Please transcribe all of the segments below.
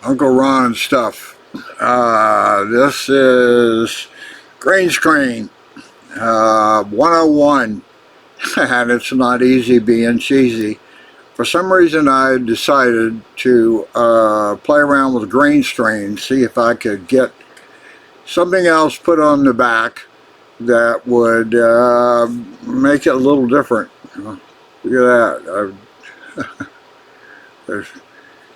Uncle Ron stuff. This is Green Screen 101, and it's not easy being cheesy. For some reason, I decided to play around with green screen, see if I could get something else put on the back that would make it a little different. Look at that.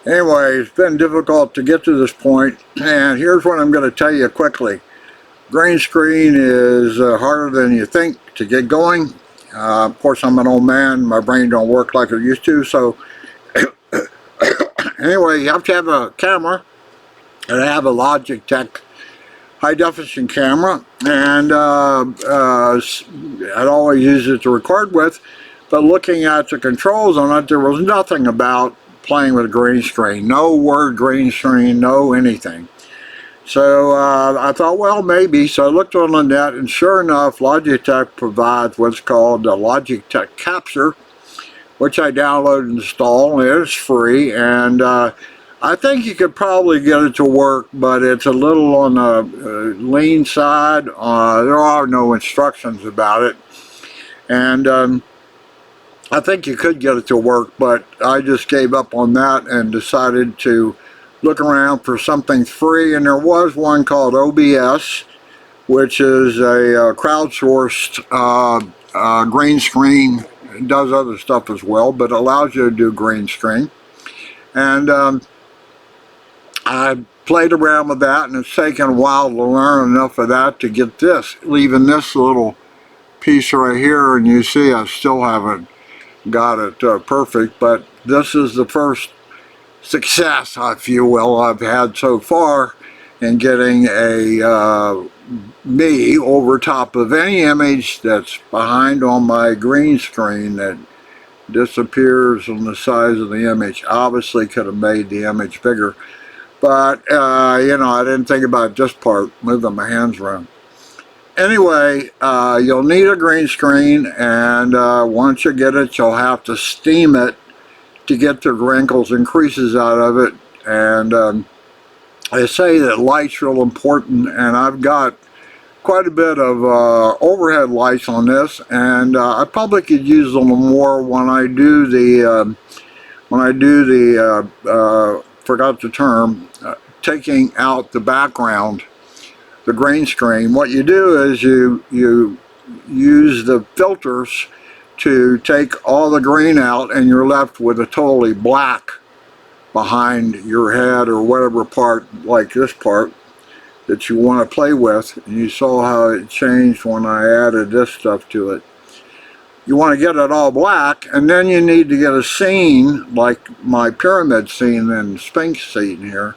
Anyway, it's been difficult to get to this point, and here's what I'm going to tell you quickly. Green screen is harder than you think to get going. Of course, I'm an old man. My brain don't work like it used to, so anyway, you have to have a camera, and I have a Logitech high definition camera, and I'd always use it to record with, but looking at the controls on it, there was nothing about playing with green screen. No word green screen, no anything. So I thought, well, maybe. So I looked on the net, and sure enough, Logitech provides what's called the Logitech Capture, which I downloaded and installed, and it's free. And I think you could probably get it to work, but it's a little on the lean side. There are no instructions about it. And I think you could get it to work, but I just gave up on that and decided to look around for something free, and there was one called OBS, which is a crowdsourced green screen. It does other stuff as well, but allows you to do green screen. And I played around with that, and it's taken a while to learn enough of that to get this, leaving this little piece right here, and you see I still haven't got it perfect, but this is the first success, if you will, I've had so far in getting a me over top of any image that's behind on my green screen that disappears on the size of the image. Obviously could have made the image bigger, but you know, I didn't think about this part, moving my hands around. Anyway, you'll need a green screen, and once you get it, you'll have to steam it to get the wrinkles and creases out of it. And I say that light's real important, and I've got quite a bit of overhead lights on this, and I probably could use them more when I do the forgot the term, taking out the background, the green screen. What you do is you use the filters to take all the green out, and you're left with a totally black behind your head or whatever part, like this part, that you want to play with. And you saw how it changed when I added this stuff to it. You want to get it all black, and then you need to get a scene, like my pyramid scene and Sphinx scene here.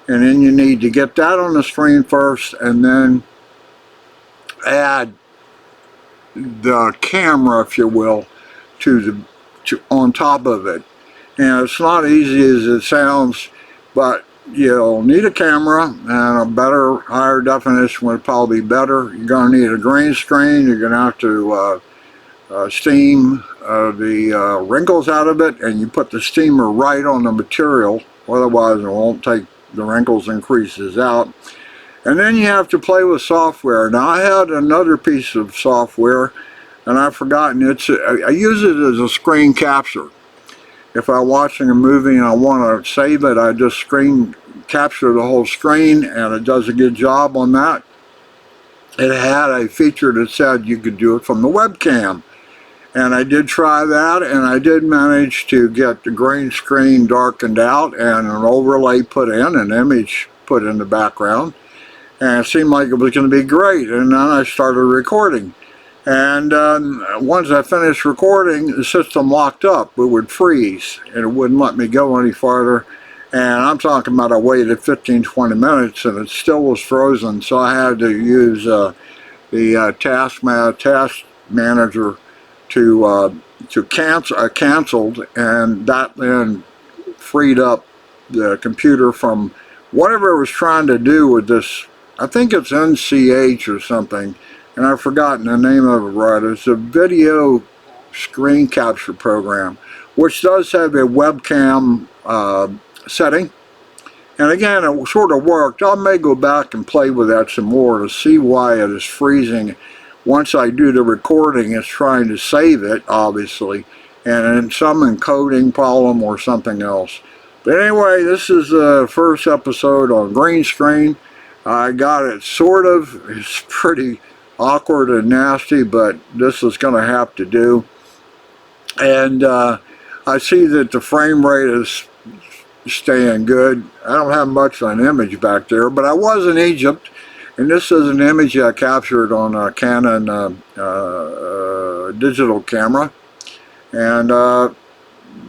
And then you need to get that on the screen first, and then add the camera, if you will, to on top of it. And it's not easy as it sounds, but you'll need a camera, and a better, higher definition would probably be better. You're going to need a green screen. You're going to have to steam the wrinkles out of it, and you put the steamer right on the material, otherwise it won't take the wrinkles and creases out. And then you have to play with software. Now, I had another piece of software, and I've forgotten. I use it as a screen capture. If I'm watching a movie and I want to save it, I just screen capture the whole screen, and it does a good job on that. It had a feature that said you could do it from the webcam, and I did try that, and I did manage to get the green screen darkened out and an overlay put in, an image put in the background, and it seemed like it was going to be great. And then I started recording, and once I finished recording, the system locked up. It would freeze, and it wouldn't let me go any farther. And I'm talking about I waited 15-20 minutes, and it still was frozen, so I had to use the task manager to cancel. I canceled, and that then freed up the computer from whatever it was trying to do with this. I think it's NCH or something, and I've forgotten the name of it right. It's a video screen capture program, which does have a webcam setting, And again, it sort of worked. I may go back and play with that some more to see why it is freezing. Once I do the recording, it's trying to save it, obviously, and some encoding problem or something else. But anyway, this is the first episode on green screen. I got it sort of. It's pretty awkward and nasty, but this is going to have to do. And I see that the frame rate is staying good. I don't have much on image back there, but I was in Egypt, and this is an image I captured on a Canon digital camera. And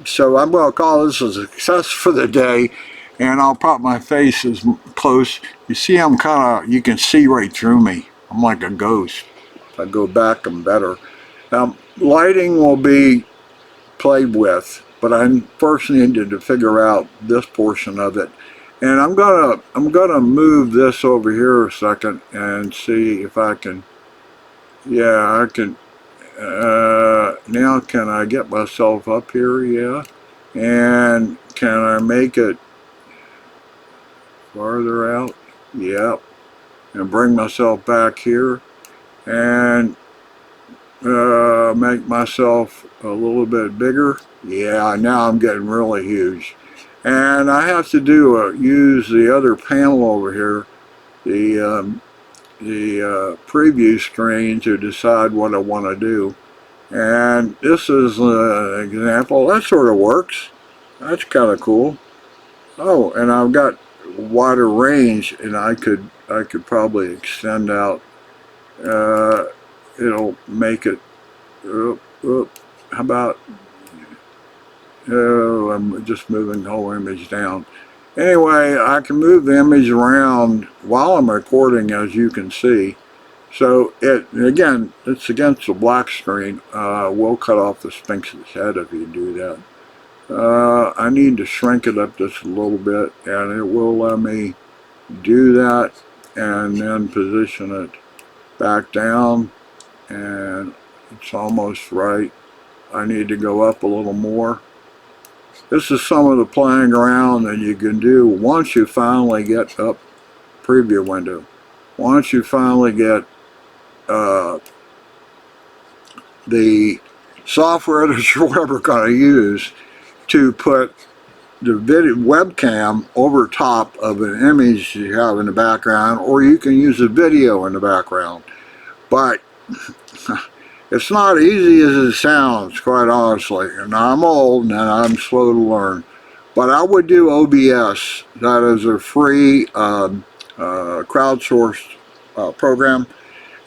so I'm going to call this a success for the day, and I'll pop my face as close. You see, I'm kind of, you can see right through me. I'm like a ghost. If I go back, I'm better. Lighting will be played with, but I first needed to figure out this portion of it. And I'm gonna move this over here a second and see if I can, yeah, I can, now can I get myself up here? Yeah. And can I make it farther out? Yep. And bring myself back here and make myself a little bit bigger. Yeah, now I'm getting really huge. And I have to use the other panel over here, the preview screen, to decide what I want to do. And this is an example. That sort of works. That's kind of cool. Oh, and I've got wider range, and I could probably extend out. It'll make it. How about? Oh, I'm just moving the whole image down. Anyway, I can move the image around while I'm recording, as you can see. So again, it's against the black screen. We'll cut off the Sphinx's head if you do that. I need to shrink it up just a little bit, and it will let me do that, and then position it back down, and it's almost right. I need to go up a little more. This is some of the playing around that you can do once you finally get up preview window. Once you finally get the software that you're ever going to use to put the video webcam over top of an image you have in the background, or you can use a video in the background. But it's not easy as it sounds, quite honestly. And I'm old and I'm slow to learn. But I would do OBS. That is a free crowdsourced program.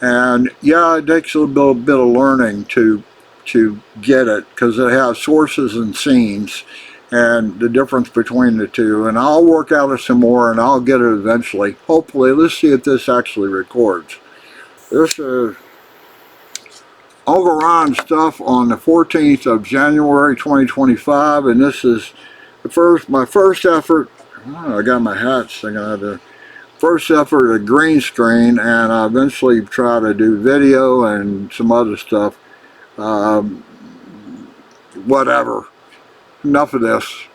And yeah, it takes a little bit of learning to get it, because it has sources and scenes and the difference between the two. And I'll work out it some more, and I'll get it eventually. Hopefully. Let's see if this actually records. This is Uncle stuff on the 14th of January 2025, and this is my first effort. Oh, I got my hat sticking out there. First effort at green screen, and I eventually try to do video and some other stuff. Whatever. Enough of this.